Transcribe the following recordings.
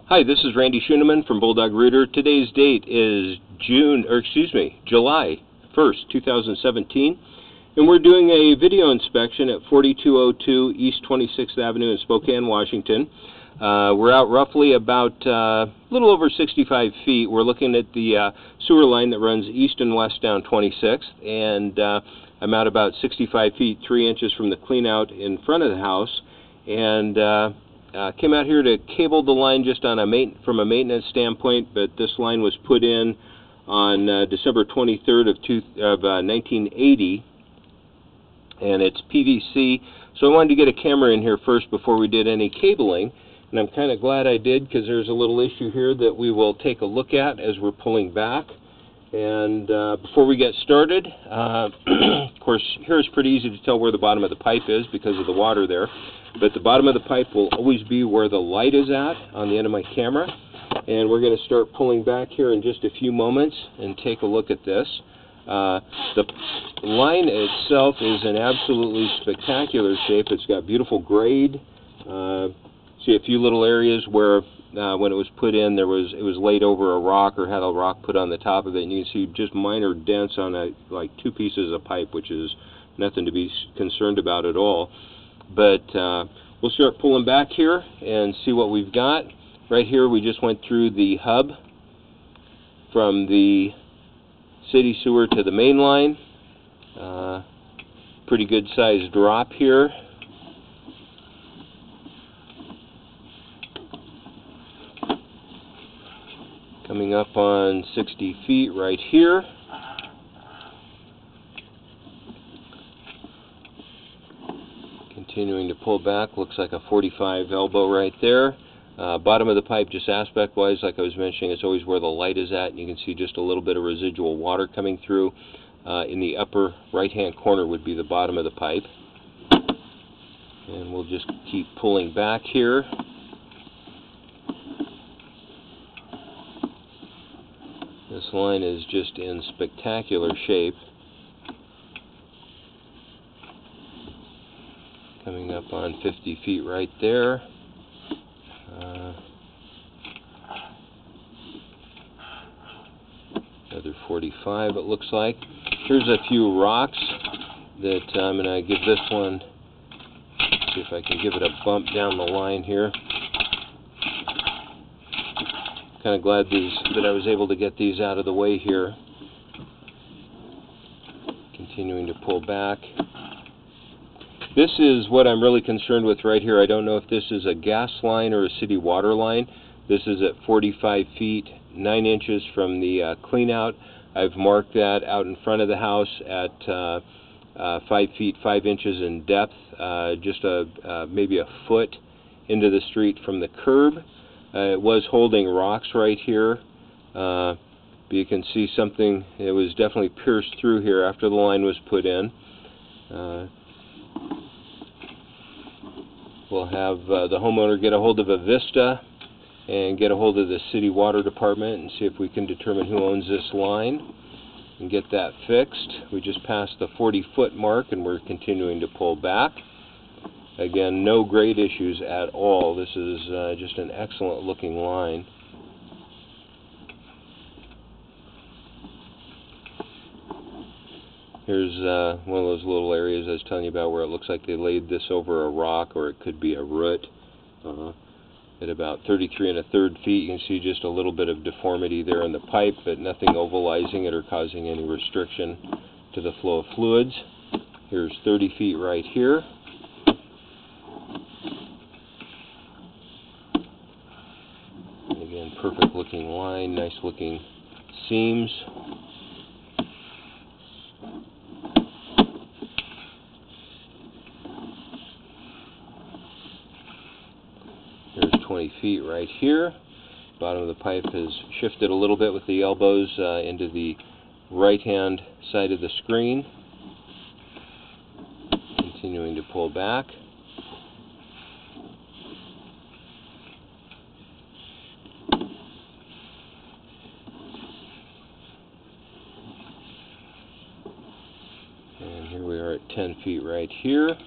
Hi, this is Randy Schuneman from Bulldog Rooter. Today's date is July 1st, 2017, and we're doing a video inspection at 4202 East 26th Avenue in Spokane, Washington. We're out roughly about a little over 65 feet. We're looking at the sewer line that runs east and west down 26th, and I'm out about 65 feet 3 inches from the cleanout in front of the house, and came out here to cable the line just on from a maintenance standpoint, but this line was put in on December 23rd of 1980, and it's PVC. So I wanted to get a camera in here first before we did any cabling, and I'm kind of glad I did, because there's a little issue here that we will take a look at as we're pulling back. And before we get started, of course, here it's pretty easy to tell where the bottom of the pipe is because of the water there. But the bottom of the pipe will always be where the light is at on the end of my camera. And we're going to start pulling back here in just a few moments and take a look at this. The line itself is in absolutely spectacular shape. It's got beautiful grade. See a few little areas where when it was put in, it was laid over a rock or had a rock put on the top of it, and you can see just minor dents on like two pieces of pipe, which is nothing to be concerned about at all. But we'll start pulling back here and see what we've got. Right here we just went through the hub from the city sewer to the main line. Pretty good sized drop here. Coming up on 60 feet right here. Continuing to pull back, looks like a 45 elbow right there. Bottom of the pipe, just aspect-wise, like I was mentioning, it's always where the light is at, and you can see just a little bit of residual water coming through. In the upper right-hand corner would be the bottom of the pipe. And we'll just keep pulling back here. This line is just in spectacular shape. Coming up on 50 feet right there. Another 45 it looks like. Here's a few rocks that I'm going to give this one, see if I can give it a bump down the line here. Kind of glad that I was able to get these out of the way here. Continuing to pull back. This is what I'm really concerned with right here. I don't know if this is a gas line or a city water line. This is at 45 feet 9 inches from the clean out. I've marked that out in front of the house at 5 feet 5 inches in depth, just maybe a foot into the street from the curb. It was holding rocks right here, but you can see something. It was definitely pierced through here after the line was put in. We'll have the homeowner get a hold of Avista and get a hold of the city water department and see if we can determine who owns this line and get that fixed. We just passed the 40-foot mark and we're continuing to pull back. Again, no grade issues at all. This is just an excellent looking line. Here's one of those little areas I was telling you about where it looks like they laid this over a rock, or it could be a root. At about 33 1/3 feet, you can see just a little bit of deformity there in the pipe, but nothing ovalizing it or causing any restriction to the flow of fluids. Here's 30 feet right here. And again, perfect looking line, nice looking seams. There's 20 feet right here. Bottom of the pipe has shifted a little bit with the elbows into the right-hand side of the screen. Continuing to pull back. And here we are at 10 feet right here.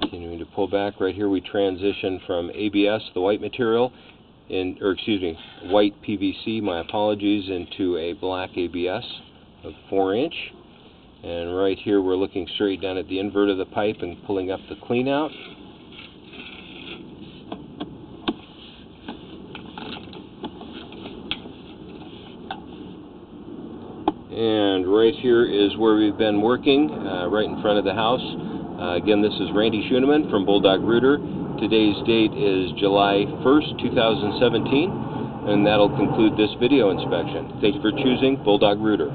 Continuing to pull back. Right here we transition from ABS, the white material, white PVC, my apologies, into a black ABS of 4-inch. And right here we're looking straight down at the invert of the pipe and pulling up the clean out. And right here is where we've been working, right in front of the house. Again, this is Randy Schoeneman from Bulldog Rooter. Today's date is July 1st, 2017, and that'll conclude this video inspection. Thanks for choosing Bulldog Rooter.